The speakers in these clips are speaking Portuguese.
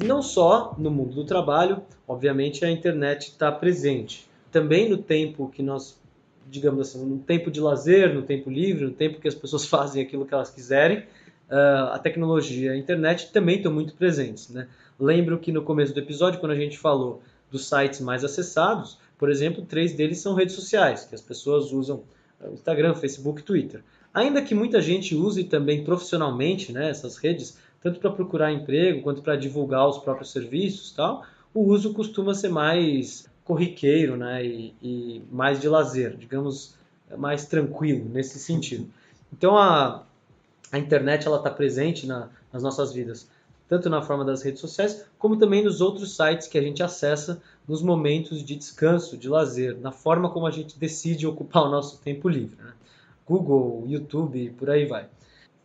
não só no mundo do trabalho, obviamente a internet está presente. Também no tempo que nós, digamos assim, no tempo de lazer, no tempo livre, no tempo que as pessoas fazem aquilo que elas quiserem, a tecnologia e a internet também estão muito presentes, né? Lembro que no começo do episódio, quando a gente falou dos sites mais acessados, por exemplo, 3 deles são redes sociais, que as pessoas usam Instagram, Facebook, Twitter. Ainda que muita gente use também profissionalmente, né, essas redes, tanto para procurar emprego quanto para divulgar os próprios serviços e tal, o uso costuma ser mais corriqueiro, né, e mais de lazer, digamos, mais tranquilo nesse sentido. Então a internet ela está presente nas nossas vidas, tanto na forma das redes sociais, como também nos outros sites que a gente acessa nos momentos de descanso, de lazer, na forma como a gente decide ocupar o nosso tempo livre, né? Google, YouTube, por aí vai.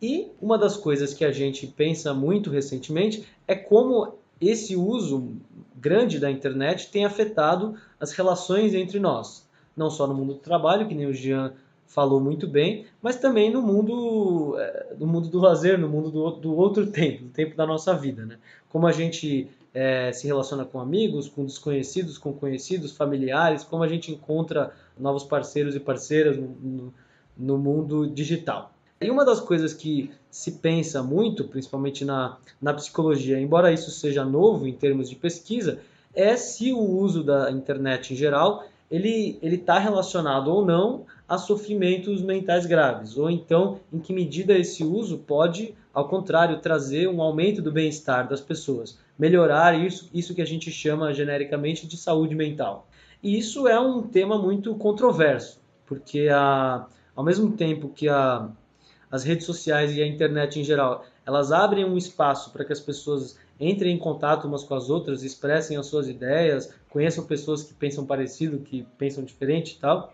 E uma das coisas que a gente pensa muito recentemente é como esse uso grande da internet tem afetado as relações entre nós. Não só no mundo do trabalho, que nem o Jean falou muito bem, mas também no mundo do lazer, no mundo do outro tempo, do tempo da nossa vida, né? Como a gente se relaciona com amigos, com desconhecidos, com conhecidos, familiares, como a gente encontra novos parceiros e parceiras no mundo digital. E uma das coisas que se pensa muito, principalmente na psicologia, embora isso seja novo em termos de pesquisa, é se o uso da internet em geral ele está relacionado ou não a sofrimentos mentais graves, ou então em que medida esse uso pode, ao contrário, trazer um aumento do bem-estar das pessoas, melhorar isso que a gente chama genericamente de saúde mental. E isso é um tema muito controverso, porque ao mesmo tempo que as redes sociais e a internet em geral, elas abrem um espaço para que as pessoas entrem em contato umas com as outras, expressem as suas ideias, conheçam pessoas que pensam parecido, que pensam diferente e tal.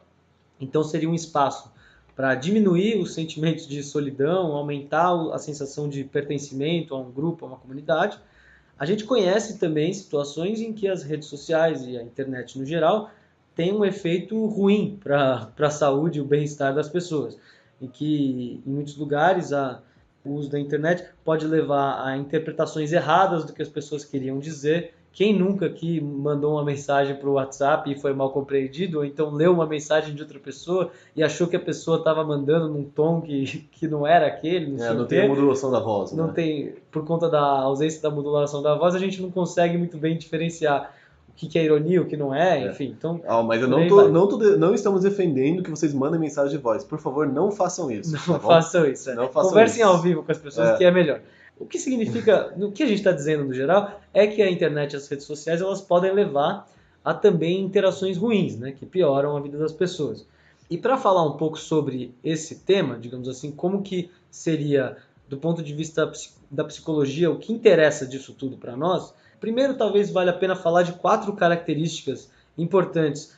Então seria um espaço para diminuir os sentimentos de solidão, aumentar a sensação de pertencimento a um grupo, a uma comunidade. A gente conhece também situações em que as redes sociais e a internet no geral têm um efeito ruim para a saúde e o bem-estar das pessoas, em que em muitos lugares o uso da internet pode levar a interpretações erradas do que as pessoas queriam dizer. Quem nunca aqui mandou uma mensagem para o WhatsApp e foi mal compreendido, ou então leu uma mensagem de outra pessoa e achou que a pessoa estava mandando num tom que não era aquele, não sei Não o tem a quê. modulação da voz, Não né? tem, por conta da ausência da modulação da voz, a gente não consegue muito bem diferenciar o que é ironia, o que não é, É. enfim, então Mas eu por aí vai. não estamos defendendo que vocês mandem mensagem de voz. Por favor, não façam isso, tá Não bom? façam isso. Não façam Conversem ao isso. vivo com as pessoas que É. é melhor. O que significa, o que a gente está dizendo no geral, é que a internet e as redes sociais elas podem levar a também interações ruins, né, que pioram a vida das pessoas. E para falar um pouco sobre esse tema, digamos assim, como que seria, do ponto de vista da psicologia, o que interessa disso tudo para nós, primeiro talvez valha a pena falar de 4 características importantes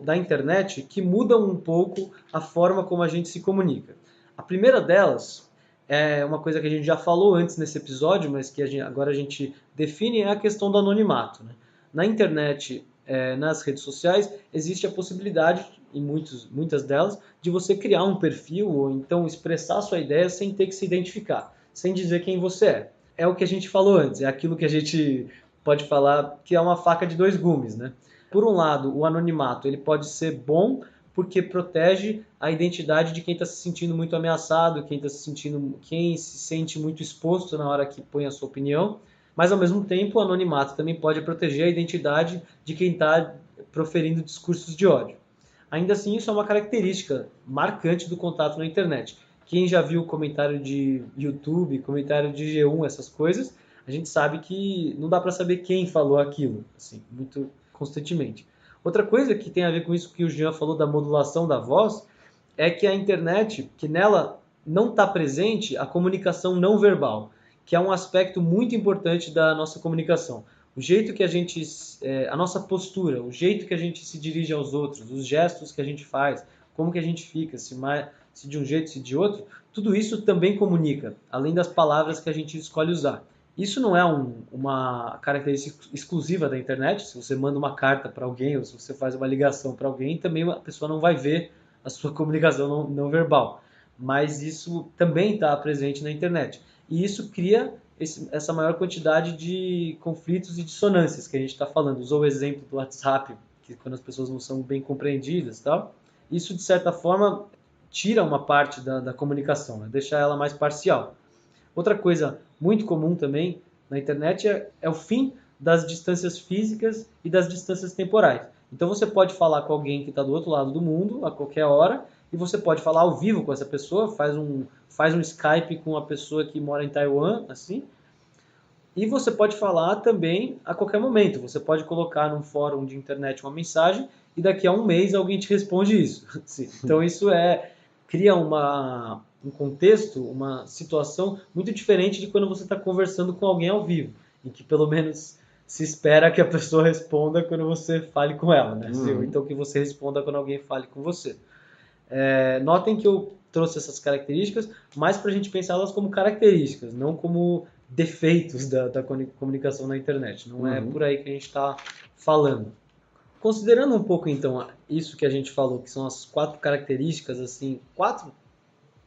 da internet que mudam um pouco a forma como a gente se comunica. A primeira delas é uma coisa que a gente já falou antes nesse episódio, mas que agora a gente define, é a questão do anonimato, né? Na internet, nas redes sociais, existe a possibilidade, em muitas delas, de você criar um perfil ou então expressar sua ideia sem ter que se identificar, sem dizer quem você é. É o que a gente falou antes, é aquilo que a gente pode falar que é uma faca de 2 gumes, né? Por um lado, o anonimato ele pode ser bom porque protege a identidade de quem está se sentindo muito ameaçado, quem se sente muito exposto na hora que põe a sua opinião, mas ao mesmo tempo o anonimato também pode proteger a identidade de quem está proferindo discursos de ódio. Ainda assim, isso é uma característica marcante do contato na internet. Quem já viu comentário de YouTube, comentário de G1, essas coisas, a gente sabe que não dá para saber quem falou aquilo, assim, muito constantemente. Outra coisa que tem a ver com isso que o Jean falou da modulação da voz é que a internet, que nela não está presente a comunicação não verbal, que é um aspecto muito importante da nossa comunicação. O jeito que a gente, a nossa postura, o jeito que a gente se dirige aos outros, os gestos que a gente faz, como que a gente fica, se de um jeito, se de outro, tudo isso também comunica, além das palavras que a gente escolhe usar. Isso não é uma característica exclusiva da internet. Se você manda uma carta para alguém ou se você faz uma ligação para alguém, também a pessoa não vai ver a sua comunicação não verbal. Mas isso também está presente na internet. E isso cria essa maior quantidade de conflitos e dissonâncias que a gente está falando. Usou o exemplo do WhatsApp, que quando as pessoas não são bem compreendidas e tal. Isso, de certa forma, tira uma parte da comunicação, né? Deixa ela mais parcial. Outra coisa muito comum também na internet é o fim das distâncias físicas e das distâncias temporais. Então você pode falar com alguém que está do outro lado do mundo a qualquer hora e você pode falar ao vivo com essa pessoa, faz um Skype com a pessoa que mora em Taiwan, assim, e você pode falar também a qualquer momento. Você pode colocar num fórum de internet uma mensagem e daqui a um mês alguém te responde isso. Então isso cria um contexto, uma situação muito diferente de quando você está conversando com alguém ao vivo, em que pelo menos se espera que a pessoa responda quando você fale com ela, né? Ou então que você responda quando alguém fale com você. Notem que eu trouxe essas características mais para a gente pensá-las como características, não como defeitos da comunicação na internet. Não é por aí que a gente está falando. Considerando um pouco, então, isso que a gente falou, que são as 4 características, assim, 4,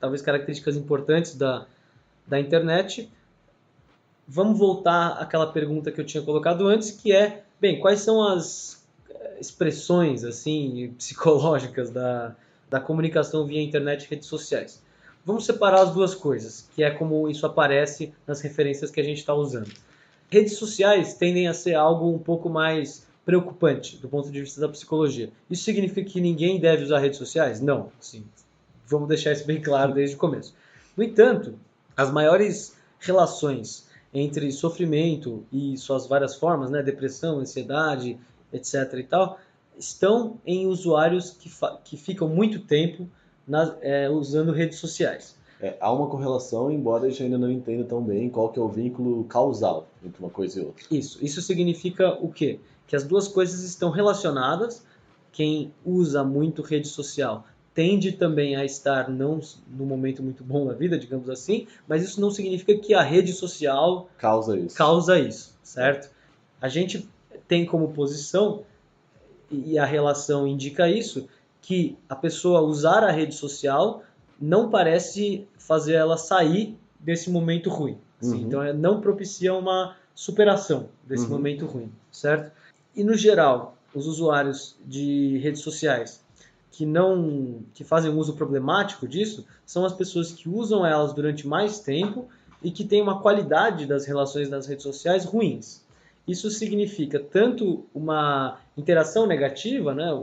talvez, características importantes da internet, vamos voltar àquela pergunta que eu tinha colocado antes, que é, bem, quais são as expressões, assim, psicológicas da comunicação via internet e redes sociais? Vamos separar as duas coisas, que é como isso aparece nas referências que a gente está usando. Redes sociais tendem a ser algo um pouco mais preocupante do ponto de vista da psicologia. Isso significa que ninguém deve usar redes sociais? Não. Sim. Vamos deixar isso bem claro desde o começo. No entanto, as maiores relações entre sofrimento e suas várias formas, né, depressão, ansiedade, etc. e tal, estão em usuários que ficam muito tempo usando redes sociais. Há uma correlação, embora a gente ainda não entenda tão bem qual que é o vínculo causal entre uma coisa e outra. Isso significa o quê? Que as duas coisas estão relacionadas. Quem usa muito rede social tende também a estar não num momento muito bom da vida, digamos assim, mas isso não significa que a rede social causa isso, certo? A gente tem como posição, e a relação indica isso, que a pessoa usar a rede social não parece fazer ela sair desse momento ruim. Assim, então, não propicia uma superação desse momento ruim, certo? E, no geral, os usuários de redes sociais que fazem um uso problemático disso são as pessoas que usam elas durante mais tempo e que têm uma qualidade das relações nas redes sociais ruins. Isso significa tanto uma interação negativa, né,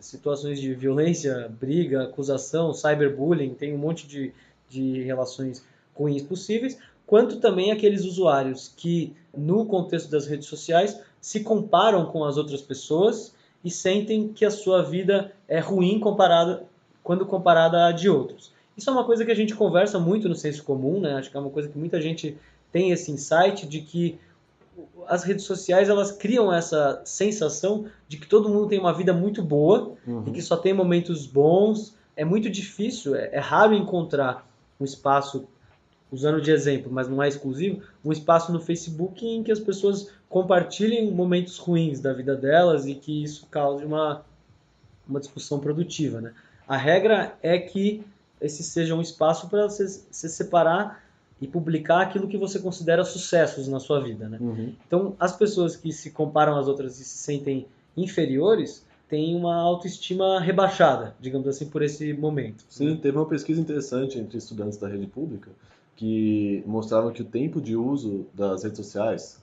situações de violência, briga, acusação, cyberbullying, tem um monte de relações ruins possíveis, quanto também aqueles usuários que, no contexto das redes sociais, se comparam com as outras pessoas e sentem que a sua vida é ruim quando comparada à de outros. Isso é uma coisa que a gente conversa muito no senso comum, né? Acho que é uma coisa que muita gente tem esse insight de que as redes sociais elas criam essa sensação de que todo mundo tem uma vida muito boa e que só tem momentos bons. É muito difícil, é raro encontrar um espaço, usando de exemplo, mas não é exclusivo, um espaço no Facebook em que as pessoas compartilhem momentos ruins da vida delas e que isso cause uma discussão produtiva, né? A regra é que esse seja um espaço para você se separar e publicar aquilo que você considera sucessos na sua vida, né? Então, as pessoas que se comparam às outras e se sentem inferiores têm uma autoestima rebaixada, digamos assim, por esse momento. Sim, teve uma pesquisa interessante entre estudantes da rede pública que mostrava que o tempo de uso das redes sociais,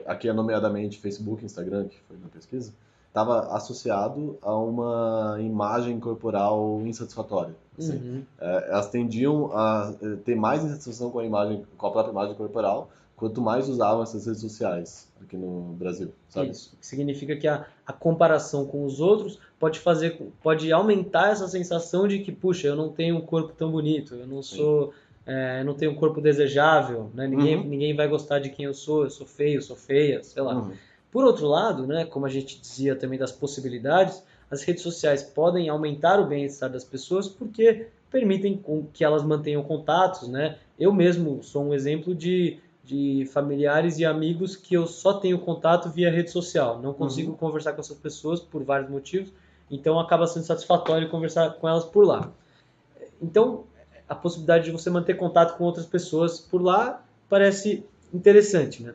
aqui é nomeadamente Facebook e Instagram, que foi na pesquisa, estava associado a uma imagem corporal insatisfatória. Assim. Elas tendiam a ter mais insatisfação com a própria imagem corporal, quanto mais usavam essas redes sociais aqui no Brasil, sabe? Isso, que significa que a comparação com os outros pode aumentar essa sensação de que, puxa, eu não tenho um corpo tão bonito, eu não sou, eu não tenho um corpo desejável, né? Ninguém vai gostar de quem eu sou feio, eu sou feia, sei lá. Por outro lado, né, como a gente dizia também das possibilidades, as redes sociais podem aumentar o bem-estar das pessoas porque permitem que elas mantenham contatos, né? Eu mesmo sou um exemplo de familiares e amigos que eu só tenho contato via rede social. Não consigo conversar com essas pessoas por vários motivos, então acaba sendo satisfatório conversar com elas por lá. Então, a possibilidade de você manter contato com outras pessoas por lá parece interessante, né?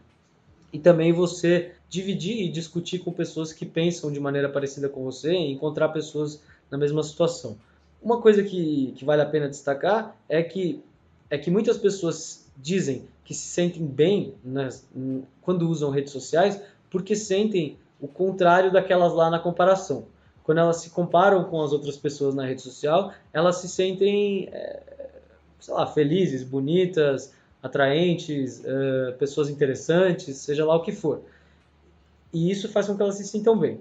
E também você dividir e discutir com pessoas que pensam de maneira parecida com você e encontrar pessoas na mesma situação. Uma coisa que vale a pena destacar é que muitas pessoas dizem que se sentem bem quando usam redes sociais porque sentem o contrário daquelas lá na comparação. Quando elas se comparam com as outras pessoas na rede social, elas se sentem, sei lá, felizes, bonitas, atraentes, pessoas interessantes, seja lá o que for. E isso faz com que elas se sintam bem.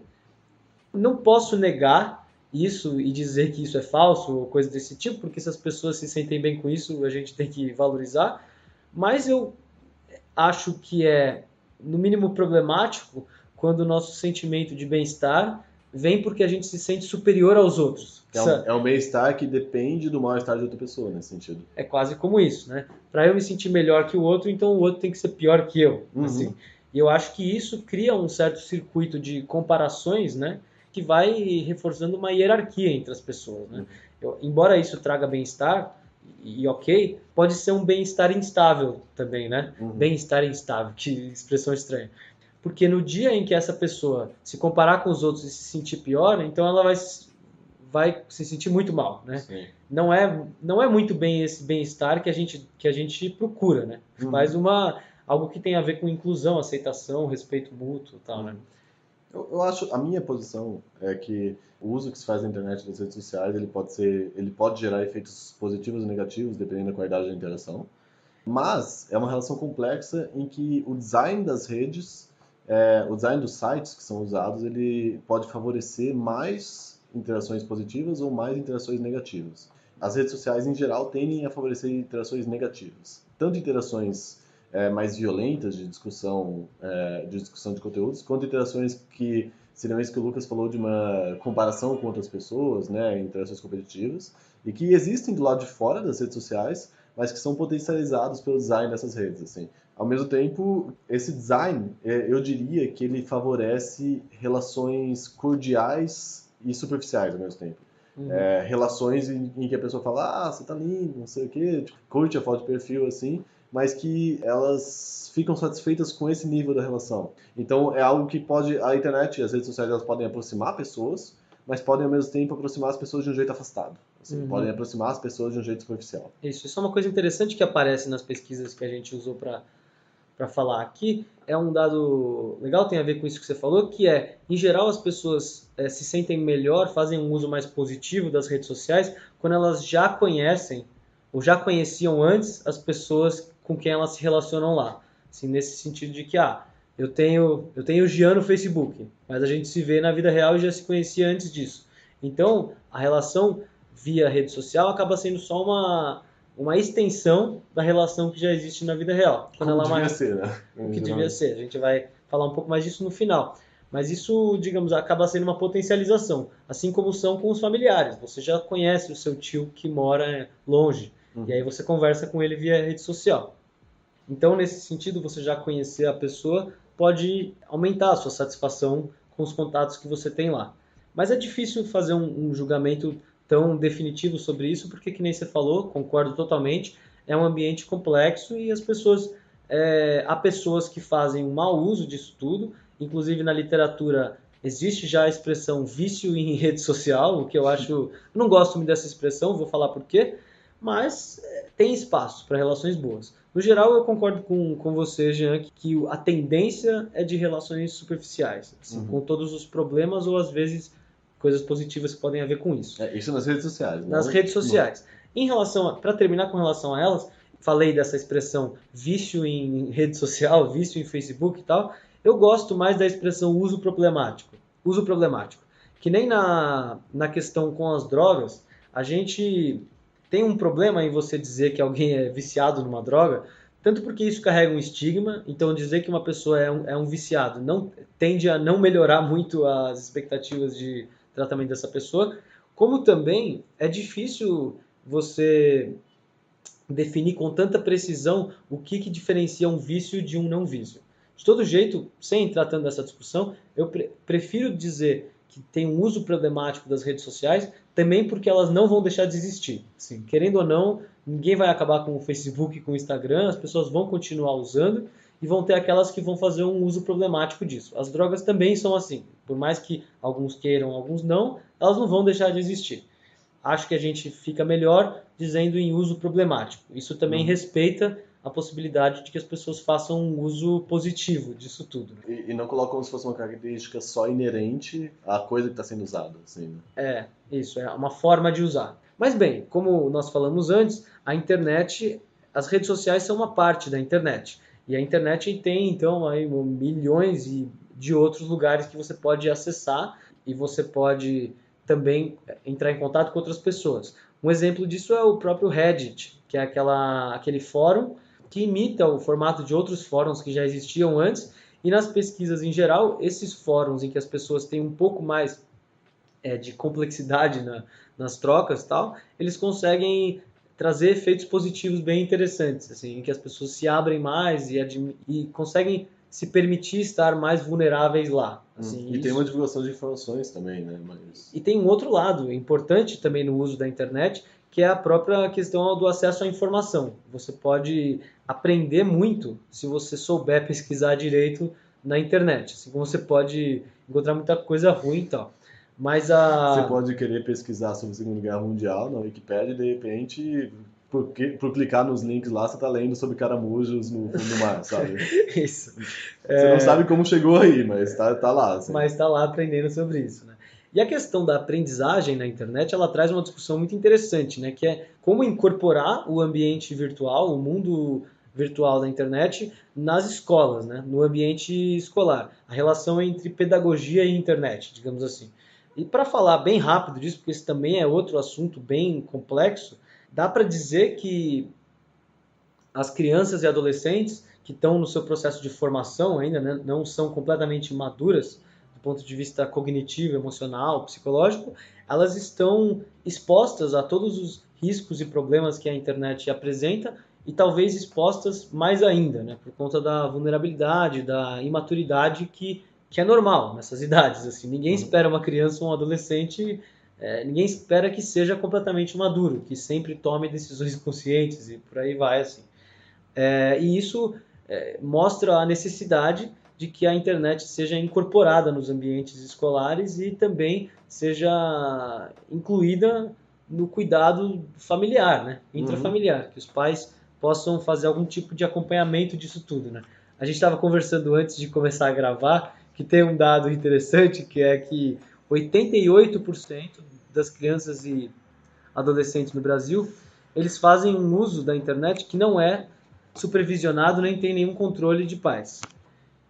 Não posso negar isso e dizer que isso é falso ou coisa desse tipo, porque se as pessoas se sentem bem com isso, a gente tem que valorizar. Mas eu acho que é, no mínimo, problemático quando o nosso sentimento de bem-estar vem porque a gente se sente superior aos outros. É um bem-estar que depende do mal-estar de outra pessoa, nesse sentido. É quase como isso, né? Para eu me sentir melhor que o outro, então o outro tem que ser pior que eu, assim. E eu acho que isso cria um certo circuito de comparações, né? Que vai reforçando uma hierarquia entre as pessoas, né? Embora isso traga bem-estar, e ok, pode ser um bem-estar instável também, né? Bem-estar instável, que expressão estranha. Porque no dia em que essa pessoa se comparar com os outros e se sentir pior, então ela vai se sentir muito mal, né? Sim. Não é muito bem esse bem-estar que a gente procura, né? Mas algo que tem a ver com inclusão, aceitação, respeito mútuo e tal, né? Eu acho, a minha posição é que o uso que se faz da internet e das redes sociais, ele pode gerar efeitos positivos e negativos, dependendo da qualidade da interação. Mas é uma relação complexa em que o design das redes, o design dos sites que são usados, ele pode favorecer mais interações positivas ou mais interações negativas. As redes sociais, em geral, tendem a favorecer interações negativas. Tanto interações mais violentas de discussão de conteúdos, quanto interações que seriam isso que o Lucas falou de uma comparação com outras pessoas, né, interações competitivas, e que existem do lado de fora das redes sociais, mas que são potencializados pelo design dessas redes, assim. Ao mesmo tempo, esse design, eu diria que ele favorece relações cordiais e superficiais ao mesmo tempo. Relações em que a pessoa fala, você tá lindo, não sei o quê, tipo, curte a foto de perfil, assim, mas que elas ficam satisfeitas com esse nível da relação. Então, é algo que a internet e as redes sociais, elas podem aproximar pessoas, mas podem ao mesmo tempo aproximar as pessoas de um jeito afastado. Assim, podem aproximar as pessoas de um jeito superficial. Isso é uma coisa interessante que aparece nas pesquisas que a gente usou para falar aqui. É um dado legal, tem a ver com isso que você falou, que em geral, as pessoas se sentem melhor, fazem um uso mais positivo das redes sociais quando elas já conhecem ou já conheciam antes as pessoas com quem elas se relacionam lá. Assim, nesse sentido de que, eu tenho o Gian no Facebook, mas a gente se vê na vida real e já se conhecia antes disso. Então, a relação via rede social acaba sendo só uma extensão da relação que já existe na vida real. Quando ela devia ser, né? O que devia ser. A gente vai falar um pouco mais disso no final. Mas isso, digamos, acaba sendo uma potencialização. Assim como são com os familiares. Você já conhece o seu tio que mora longe. E aí você conversa com ele via rede social. Então, nesse sentido, você já conhecer a pessoa pode aumentar a sua satisfação com os contatos que você tem lá. Mas é difícil fazer um julgamento tão definitivo sobre isso, porque, que nem você falou, concordo totalmente, é um ambiente complexo e há pessoas que fazem um mau uso disso tudo. Inclusive, na literatura, existe já a expressão vício em rede social, o que eu acho... Não gosto muito dessa expressão, vou falar por quê, mas tem espaço para relações boas. No geral, eu concordo com você, Jean, que a tendência é de relações superficiais, assim, com todos os problemas ou, às vezes, coisas positivas que podem haver com isso. Isso nas redes sociais. Nas redes sociais. Para terminar com relação a elas, falei dessa expressão vício em rede social, vício em Facebook e tal, eu gosto mais da expressão uso problemático. Uso problemático. Que nem na questão com as drogas, a gente tem um problema em você dizer que alguém é viciado numa droga, tanto porque isso carrega um estigma, então dizer que uma pessoa é um viciado tende a não melhorar muito as expectativas de tratamento dessa pessoa, como também é difícil você definir com tanta precisão o que diferencia um vício de um não vício. De todo jeito, sem entrar tanto nessa discussão, eu prefiro dizer que tem um uso problemático das redes sociais, também porque elas não vão deixar de existir. Sim. Querendo ou não, ninguém vai acabar com o Facebook e com o Instagram, as pessoas vão continuar usando e vão ter aquelas que vão fazer um uso problemático disso. As drogas também são assim, por mais que alguns queiram, alguns não, elas não vão deixar de existir. Acho que a gente fica melhor dizendo em uso problemático. Isso também respeita a possibilidade de que as pessoas façam um uso positivo disso tudo. E não coloca como se fosse uma característica só inerente à coisa que está sendo usada. Assim, né? Isso, é uma forma de usar. Mas bem, como nós falamos antes, a internet, as redes sociais são uma parte da internet. E a internet tem, então, aí, milhões de outros lugares que você pode acessar e você pode também entrar em contato com outras pessoas. Um exemplo disso é o próprio Reddit, que é aquele fórum que imita o formato de outros fóruns que já existiam antes. E nas pesquisas em geral, esses fóruns em que as pessoas têm um pouco mais de complexidade nas trocas e tal, eles conseguem trazer efeitos positivos bem interessantes, assim, em que as pessoas se abrem mais e conseguem se permitir estar mais vulneráveis lá. Assim, e tem uma divulgação de informações também, né? Mas... E tem um outro lado importante também no uso da internet, que é a própria questão do acesso à informação. Você pode aprender muito se você souber pesquisar direito na internet. Assim como você pode encontrar muita coisa ruim e tal. Mas Você pode querer pesquisar sobre a Segunda Guerra Mundial na Wikipédia e de repente, por clicar nos links lá, você está lendo sobre caramujos no fundo do mar, sabe? Isso. Você não sabe como chegou aí, mas tá lá. Assim. Mas está lá aprendendo sobre isso, né? E a questão da aprendizagem na internet, ela traz uma discussão muito interessante, né? Que é como incorporar o ambiente virtual, o mundo virtual da internet, nas escolas, né? No ambiente escolar. A relação entre pedagogia e internet, digamos assim. E para falar bem rápido disso, porque esse também é outro assunto bem complexo, dá para dizer que as crianças e adolescentes que estão no seu processo de formação ainda, né, não são completamente maduras do ponto de vista cognitivo, emocional, psicológico, elas estão expostas a todos os riscos e problemas que a internet apresenta e talvez expostas mais ainda, né, por conta da vulnerabilidade, da imaturidade que é normal nessas idades. Assim. Ninguém espera uma criança ou um adolescente, ninguém espera que seja completamente maduro, que sempre tome decisões conscientes e por aí vai. Assim. E isso mostra a necessidade de que a internet seja incorporada nos ambientes escolares e também seja incluída no cuidado familiar, né? Intrafamiliar, que os pais possam fazer algum tipo de acompanhamento disso tudo. Né? A gente estava conversando antes de começar a gravar que tem um dado interessante que é que 88% das crianças e adolescentes no Brasil eles fazem um uso da internet que não é supervisionado nem tem nenhum controle de pais.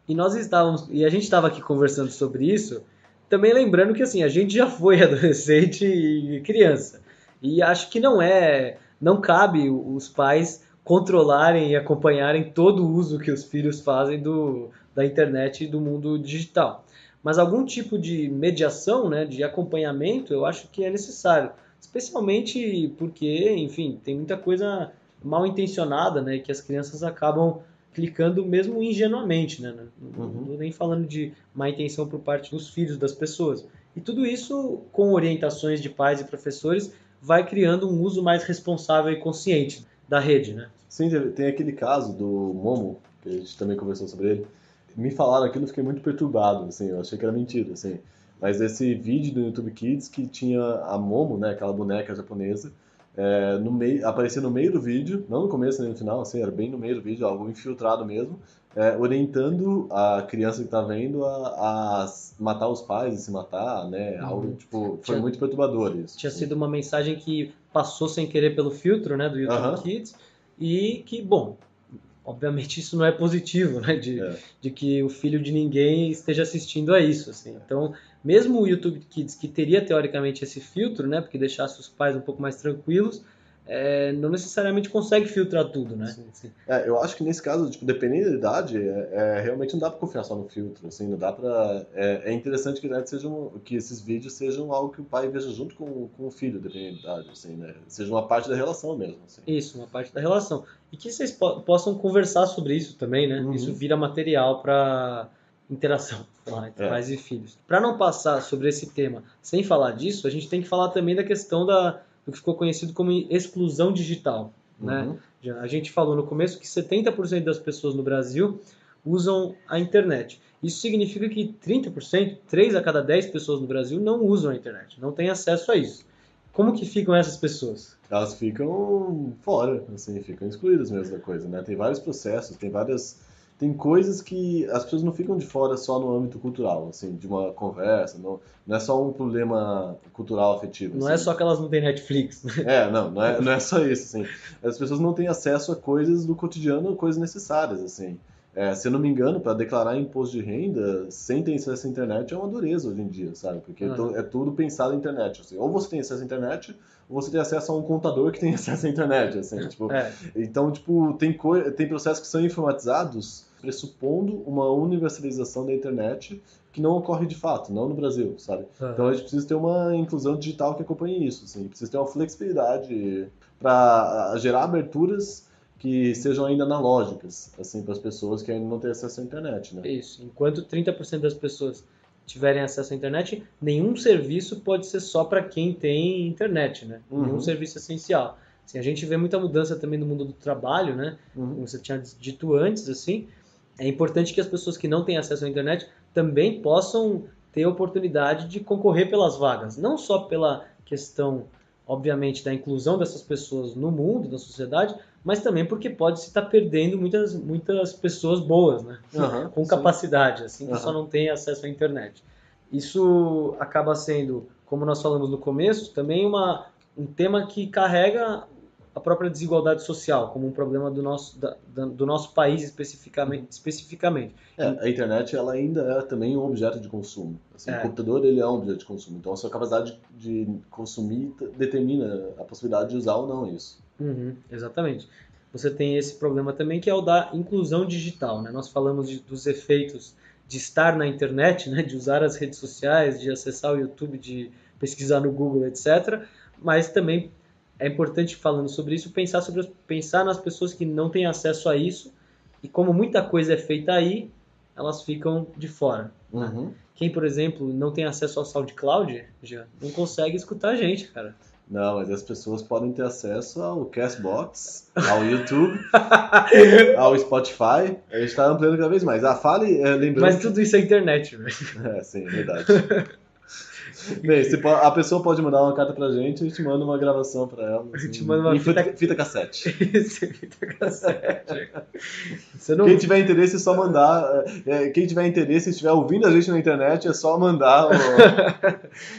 E a gente estava aqui conversando sobre isso, também lembrando que assim, a gente já foi adolescente e criança. E acho que não cabe os pais controlarem e acompanharem todo o uso que os filhos fazem da internet e do mundo digital. Mas algum tipo de mediação, né, de acompanhamento, eu acho que é necessário. Especialmente porque, enfim, tem muita coisa mal intencionada, né, que as crianças acabam clicando mesmo ingenuamente, né? Não estou nem falando de má intenção por parte dos filhos das pessoas. E tudo isso, com orientações de pais e professores, vai criando um uso mais responsável e consciente da rede, né? Sim, tem aquele caso do Momo, que a gente também conversou sobre ele. Me falaram aquilo, eu fiquei muito perturbado, assim, eu achei que era mentira, assim. Mas esse vídeo do YouTube Kids que tinha a Momo, né, aquela boneca japonesa, aparecia no meio do vídeo, não no começo nem no final, assim, era bem no meio do vídeo, algo infiltrado mesmo, orientando a criança que tá vendo a matar os pais e se matar, né, algo, tipo, foi muito perturbador isso. Tinha sido uma mensagem que passou sem querer pelo filtro, né, do YouTube Kids, e que, bom, obviamente isso não é positivo, né, de que o filho de ninguém esteja assistindo a isso, assim. Então, mesmo o YouTube Kids, que teria teoricamente esse filtro, né, porque deixasse os pais um pouco mais tranquilos, não necessariamente consegue filtrar tudo, né? Sim. Eu acho que nesse caso, tipo, dependendo da idade, realmente não dá para confiar só no filtro, assim, não dá para... É interessante que esses vídeos sejam algo que o pai veja junto com o filho, dependendo da idade, assim, né? Seja uma parte da relação mesmo, assim. Isso, uma parte da relação. E que vocês possam conversar sobre isso também, né? Isso vira material para interação entre pais e filhos. Para não passar sobre esse tema sem falar disso, a gente tem que falar também da questão do que ficou conhecido como exclusão digital. né? A gente falou no começo que 70% das pessoas no Brasil usam a internet. Isso significa que 30%, 3 a cada 10 pessoas no Brasil não usam a internet, não têm acesso a isso. Como que ficam essas pessoas? Elas ficam fora, assim, ficam excluídas mesmo da coisa, né? Tem vários processos, tem coisas que as pessoas não ficam de fora só no âmbito cultural, assim, de uma conversa, não é só um problema cultural afetivo. Não assim. é só que elas não têm Netflix, né? Não é só isso, assim. As pessoas não têm acesso a coisas do cotidiano, coisas necessárias, assim. Se eu não me engano, para declarar imposto de renda sem ter acesso à internet é uma dureza hoje em dia, sabe? Porque é tudo pensado na internet, assim. Ou você tem acesso à internet, ou você tem acesso a um contador que tem acesso à internet, assim. Tipo, Então, tipo, tem processos que são informatizados pressupondo uma universalização da internet que não ocorre de fato, não no Brasil, sabe? Então a gente precisa ter uma inclusão digital que acompanhe isso, assim. Precisa ter uma flexibilidade para gerar aberturas que sejam ainda analógicas, assim, para as pessoas que ainda não têm acesso à internet, né? Isso. Enquanto 30% das pessoas tiverem acesso à internet, nenhum serviço pode ser só para quem tem internet, né? Nenhum serviço essencial. Assim, a gente vê muita mudança também no mundo do trabalho, né? Como você tinha dito antes, assim, é importante que as pessoas que não têm acesso à internet também possam ter a oportunidade de concorrer pelas vagas, não só pela questão, obviamente, da inclusão dessas pessoas no mundo, na sociedade, mas também porque pode se estar perdendo muitas pessoas boas, né? Com capacidade, assim, que só não têm acesso à internet. Isso acaba sendo, como nós falamos no começo, também um tema que carrega a própria desigualdade social como um problema do nosso país especificamente. A internet ela ainda é também um objeto de consumo. Assim, o computador ele é um objeto de consumo. Então a sua capacidade de consumir determina a possibilidade de usar ou não isso. Exatamente. Você tem esse problema também que é o da inclusão digital, né? Nós falamos dos efeitos de estar na internet, né? De usar as redes sociais, de acessar o YouTube, de pesquisar no Google, etc. Mas também é importante, falando sobre isso, pensar nas pessoas que não têm acesso a isso e como muita coisa é feita aí, elas ficam de fora. Né? Quem, por exemplo, não tem acesso ao SoundCloud, já não consegue escutar a gente, cara. Não, mas as pessoas podem ter acesso ao Castbox, ao YouTube, ao Spotify. A gente está ampliando cada vez mais. Lembrando... Mas tudo isso é internet, velho. Sim, é verdade. Bem, a pessoa pode mandar uma carta pra gente, a gente manda uma gravação pra ela. Assim, a gente manda uma fita cassete. Isso, fita cassete. Quem tiver interesse é só mandar. Quem tiver interesse e estiver ouvindo a gente na internet, é só mandar.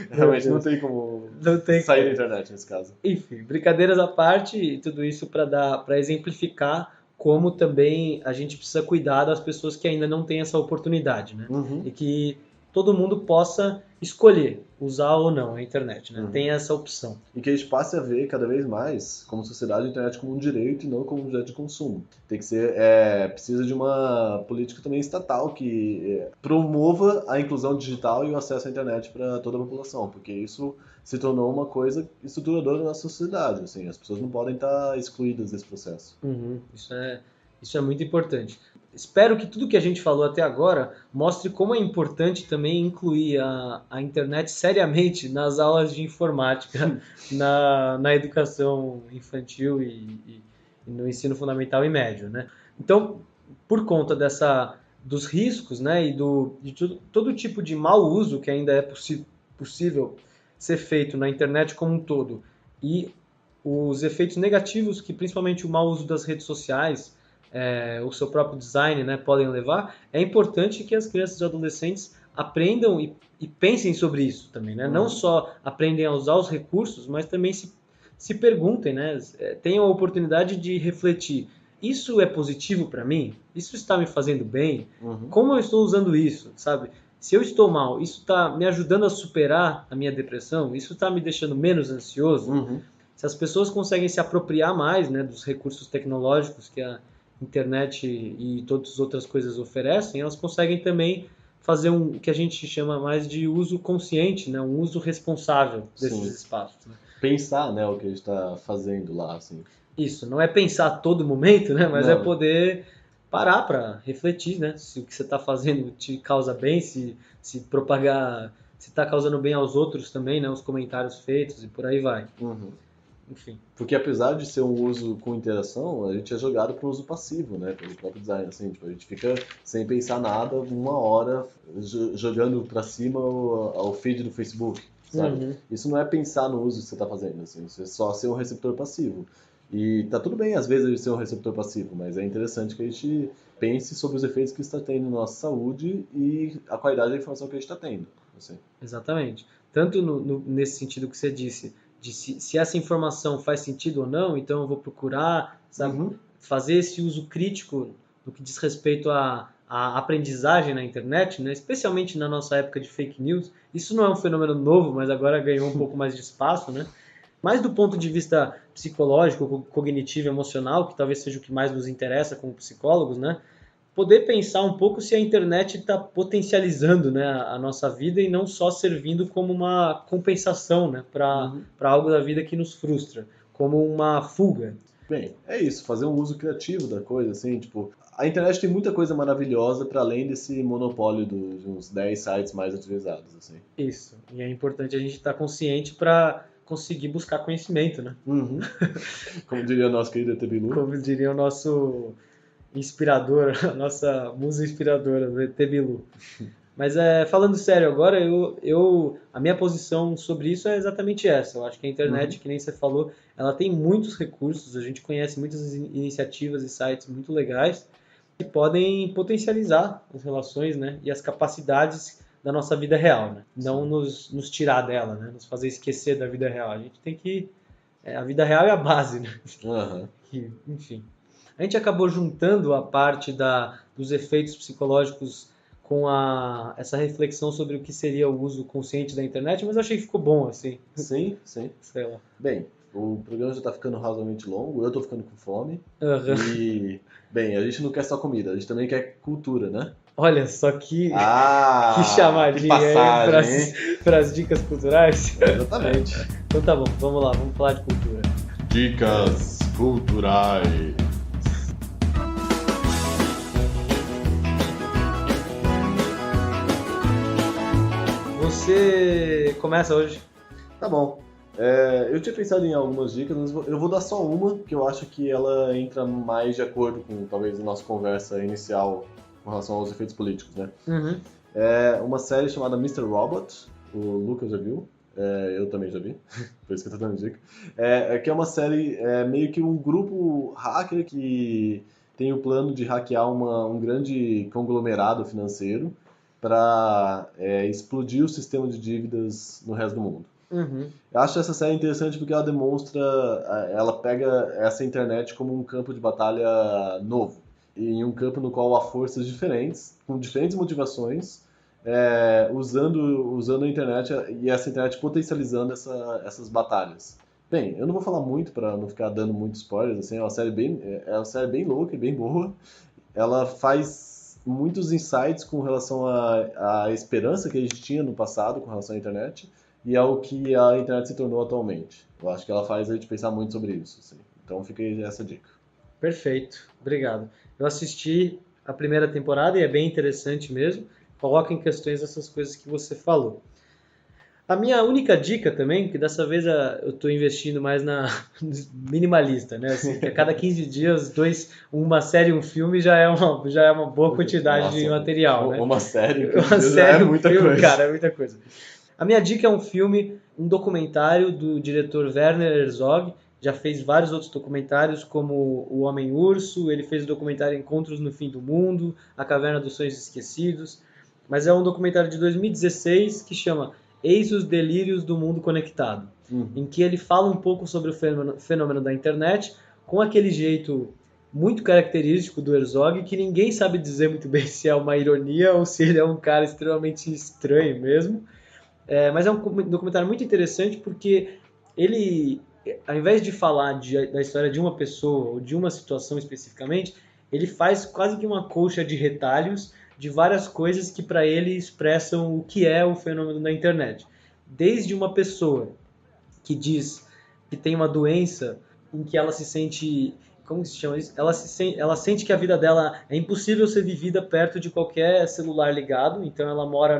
Realmente não tem como sair da internet nesse caso. Enfim, brincadeiras à parte, tudo isso para exemplificar como também a gente precisa cuidar das pessoas que ainda não têm essa oportunidade, né? E que todo mundo possa escolher usar ou não a internet, né? Tem essa opção. E que a gente passe a ver cada vez mais, como sociedade, a internet como um direito e não como um objeto de consumo. Tem que ser, precisa de uma política também estatal que promova a inclusão digital e o acesso à internet para toda a população, porque isso se tornou uma coisa estruturadora na nossa sociedade. Assim, as pessoas não podem estar excluídas desse processo. Isso é muito importante. Espero que tudo que a gente falou até agora mostre como é importante também incluir a internet seriamente nas aulas de informática, na educação infantil e no ensino fundamental e médio, né? Então, por conta dos riscos, né, e de todo tipo de mau uso que ainda é possível ser feito na internet como um todo, e os efeitos negativos que principalmente o mau uso das redes sociais, o seu próprio design, né, podem levar, é importante que as crianças e adolescentes aprendam e pensem sobre isso também, né? Não só aprendem a usar os recursos, mas também se perguntem, né? Tenham a oportunidade de refletir. Isso é positivo para mim? Isso está me fazendo bem? Como eu estou usando isso, sabe? Se eu estou mal, isso está me ajudando a superar a minha depressão? Isso está me deixando menos ansioso? Se as pessoas conseguem se apropriar mais, né, dos recursos tecnológicos que a internet e todas as outras coisas oferecem, elas conseguem também fazer o que a gente chama mais de uso consciente, né? Um uso responsável desses espaços. Né? Pensar, né, o que a gente está fazendo lá, assim. Isso, não é pensar a todo momento, né? Mas é poder parar para refletir, né? Se o que você está fazendo te causa bem, se propagar, se está causando bem aos outros também, né? Os comentários feitos e por aí vai. enfim. Porque apesar de ser um uso com interação, a gente é jogado para um uso passivo, né? Pelo próprio design, assim, tipo, a gente fica sem pensar nada, 1 hora jogando para cima o feed do Facebook, sabe? Uhum. Isso não é pensar no uso que você está fazendo, assim, isso é só ser um receptor passivo. E tá tudo bem, às vezes, a gente ser um receptor passivo, mas é interessante que a gente pense sobre os efeitos que isso está tendo na nossa saúde e a qualidade da informação que a gente está tendo, assim. Exatamente. Tanto nesse sentido que você disse, de se essa informação faz sentido ou não, então eu vou procurar, sabe, Uhum. fazer esse uso crítico no que diz respeito à aprendizagem na internet, né? Especialmente na nossa época de fake news. Isso não é um fenômeno novo, mas agora ganhou um pouco mais de espaço, né? Mas do ponto de vista psicológico, cognitivo, emocional, que talvez seja o que mais nos interessa como psicólogos, né? Poder pensar um pouco se a internet está potencializando, né, a nossa vida e não só servindo como uma compensação, né, para Uhum. algo da vida que nos frustra, como uma fuga. Bem, é isso, fazer um uso criativo da coisa, assim, tipo, a internet tem muita coisa maravilhosa para além desse monopólio de uns 10 sites mais utilizados, assim. Isso. E é importante a gente estar consciente para conseguir buscar conhecimento, né? Uhum. Como diria o nosso querido ET Bilu. Como diria o nosso inspirador, a nossa musa inspiradora, o ET Bilu. Mas falando sério agora, a minha posição sobre isso é exatamente essa. Eu acho que a internet, Uhum. que nem você falou, ela tem muitos recursos, a gente conhece muitas iniciativas e sites muito legais que podem potencializar as relações, né, e as capacidades da nossa vida real, né? Não Sim. nos tirar dela, né? Nos fazer esquecer da vida real. A gente tem que... a vida real é a base, né? Aham. Enfim. A gente acabou juntando a parte dos efeitos psicológicos com essa reflexão sobre o que seria o uso consciente da internet, mas eu achei que ficou bom, assim. Sim, sim. Sei lá. Bem, o programa já tá ficando razoavelmente longo, eu tô ficando com fome. Aham. E, bem, a gente não quer só comida, a gente também quer cultura, né? Olha só que Que chamadinha aí passagem, hein? para as dicas culturais. Exatamente. Então tá bom, vamos lá, vamos falar de cultura. Dicas culturais. Você começa hoje. Tá bom. Eu tinha pensado em algumas dicas, mas eu vou dar só uma, que eu acho que ela entra mais de acordo com, talvez, a nossa conversa inicial com relação aos efeitos políticos, né? Uhum. É uma série chamada Mr. Robot, o Lucas já viu, eu também já vi, por isso que eu tô dando dica. Que é uma série, meio que um grupo hacker que tem o plano de hackear um grande conglomerado financeiro para explodir o sistema de dívidas no resto do mundo. Uhum. Eu acho essa série interessante porque ela demonstra, ela pega essa internet como um campo de batalha novo, e em um campo no qual há forças diferentes, com diferentes motivações, usando a internet e essa internet potencializando essas batalhas. Bem, eu não vou falar muito para não ficar dando muitos spoilers, assim, é uma série bem louca e bem boa. Ela faz muitos insights com relação à esperança que a gente tinha no passado com relação à internet e ao que a internet se tornou atualmente. Eu acho que ela faz a gente pensar muito sobre isso, assim. Então fica aí essa dica. Perfeito, obrigado. Eu assisti a primeira temporada e é bem interessante mesmo. Coloca em questões essas coisas que você falou. A minha única dica também, que dessa vez eu estou investindo mais na minimalista, né? Assim, que a cada 15 dias, uma série e um filme já é uma boa quantidade de Nossa, material, né? uma série, Uma já série, é um muita filme, coisa. cara, é muita coisa. A minha dica é um filme, um documentário do diretor Werner Herzog. Já fez vários outros documentários, como O Homem-Urso, ele fez o documentário Encontros no Fim do Mundo, A Caverna dos Sonhos Esquecidos. Mas é um documentário de 2016 que chama Eis os Delírios do Mundo Conectado, em que ele fala um pouco sobre o fenômeno da internet, com aquele jeito muito característico do Herzog, que ninguém sabe dizer muito bem se é uma ironia ou se ele é um cara extremamente estranho mesmo. Mas é um documentário muito interessante porque ele, ao invés de falar da história de uma pessoa ou de uma situação especificamente, ele faz quase que uma colcha de retalhos de várias coisas que para ele expressam o que é o fenômeno da internet. Desde uma pessoa que diz que tem uma doença em que ela se sente, como se chama isso? Ela sente que a vida dela é impossível ser vivida perto de qualquer celular ligado, então ela mora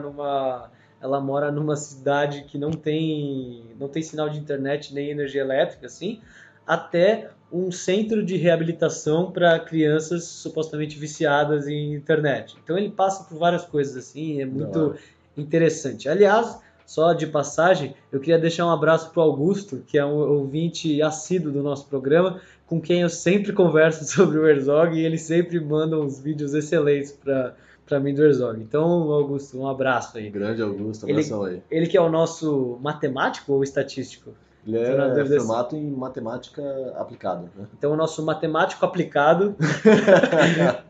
ela mora numa cidade que não tem sinal de internet nem energia elétrica, assim, até um centro de reabilitação para crianças supostamente viciadas em internet. Então ele passa por várias coisas assim, é muito interessante. Aliás, só de passagem, eu queria deixar um abraço para o Augusto, que é um ouvinte assíduo do nosso programa, com quem eu sempre converso sobre o Herzog e ele sempre manda uns vídeos excelentes para mim do Herzog. Então, Augusto, um abraço aí. Grande Augusto, abração aí. Ele que é o nosso matemático ou estatístico? Ele é formato em matemática aplicada, né? Então, o nosso matemático aplicado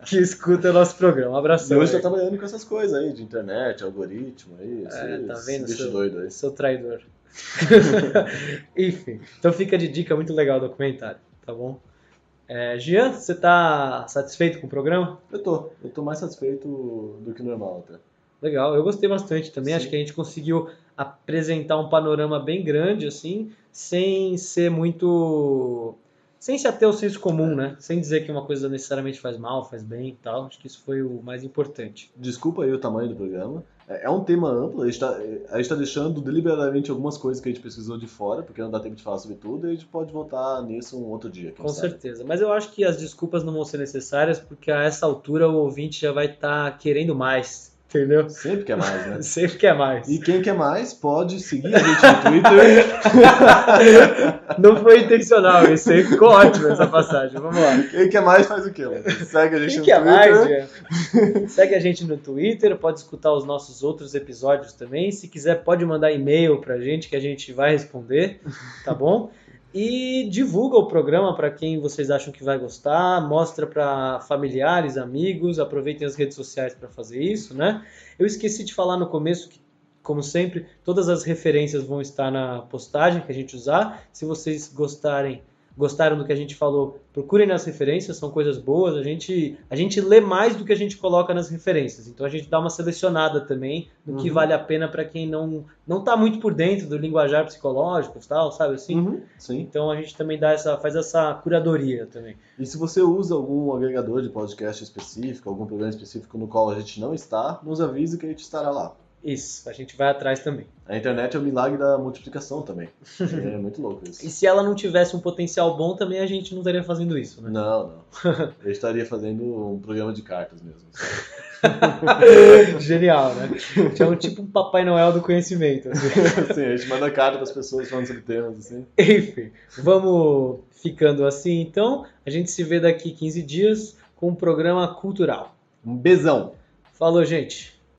que escuta o nosso programa. Um abração. E hoje tá trabalhando com essas coisas aí, de internet, algoritmo aí. Tá vendo? Bicho doido aí. Seu traidor. Enfim, então fica de dica, muito legal o documentário, tá bom? Jean, você tá satisfeito com o programa? Eu tô mais satisfeito do que normal até. Legal, eu gostei bastante também. Sim. Acho que a gente conseguiu apresentar um panorama bem grande, assim, sem ser muito. Sem se ater ao senso comum, né? Sem dizer que uma coisa necessariamente faz mal, faz bem e tal. Acho que isso foi o mais importante. Desculpa aí o tamanho do programa. É um tema amplo, a gente tá deixando deliberadamente algumas coisas que a gente pesquisou de fora, porque não dá tempo de falar sobre tudo, e a gente pode voltar nisso um outro dia. Com certeza. Mas eu acho que as desculpas não vão ser necessárias, porque a essa altura o ouvinte já vai estar querendo mais. Entendeu? Sempre quer mais, né? Sempre quer mais. E quem quer mais pode seguir a gente no Twitter. Não foi intencional, isso aí ficou ótimo essa passagem. Vamos lá. Quem quer mais faz o quê? Segue a gente no Quem Twitter. quer mais, Jean? Segue a gente no Twitter, pode escutar os nossos outros episódios também. Se quiser, pode mandar e-mail pra gente que a gente vai responder, tá bom? E divulga o programa para quem vocês acham que vai gostar, mostra para familiares, amigos, aproveitem as redes sociais para fazer isso, né? Eu esqueci de falar no começo que, como sempre, todas as referências vão estar na postagem que a gente usar. Se vocês gostaram do que a gente falou, procurem nas referências, são coisas boas. A gente lê mais do que a gente coloca nas referências, então a gente dá uma selecionada também do que vale a pena para quem não tá muito por dentro do linguajar psicológico, tal, sabe assim? Sim. Então a gente também faz essa curadoria também. E se você usa algum agregador de podcast específico, algum programa específico no qual a gente não está, nos avise que a gente estará lá. Isso, a gente vai atrás também. A internet é o milagre da multiplicação também. É muito louco isso. E se ela não tivesse um potencial bom, também a gente não estaria fazendo isso, né? Não. Eu estaria fazendo um programa de cartas mesmo. Genial, né? É tipo um Papai Noel do conhecimento. Assim. Sim, a gente manda carta para as pessoas falando sobre temas assim. Enfim, vamos ficando assim então. A gente se vê daqui 15 dias com um programa cultural. Um beijão. Falou, gente.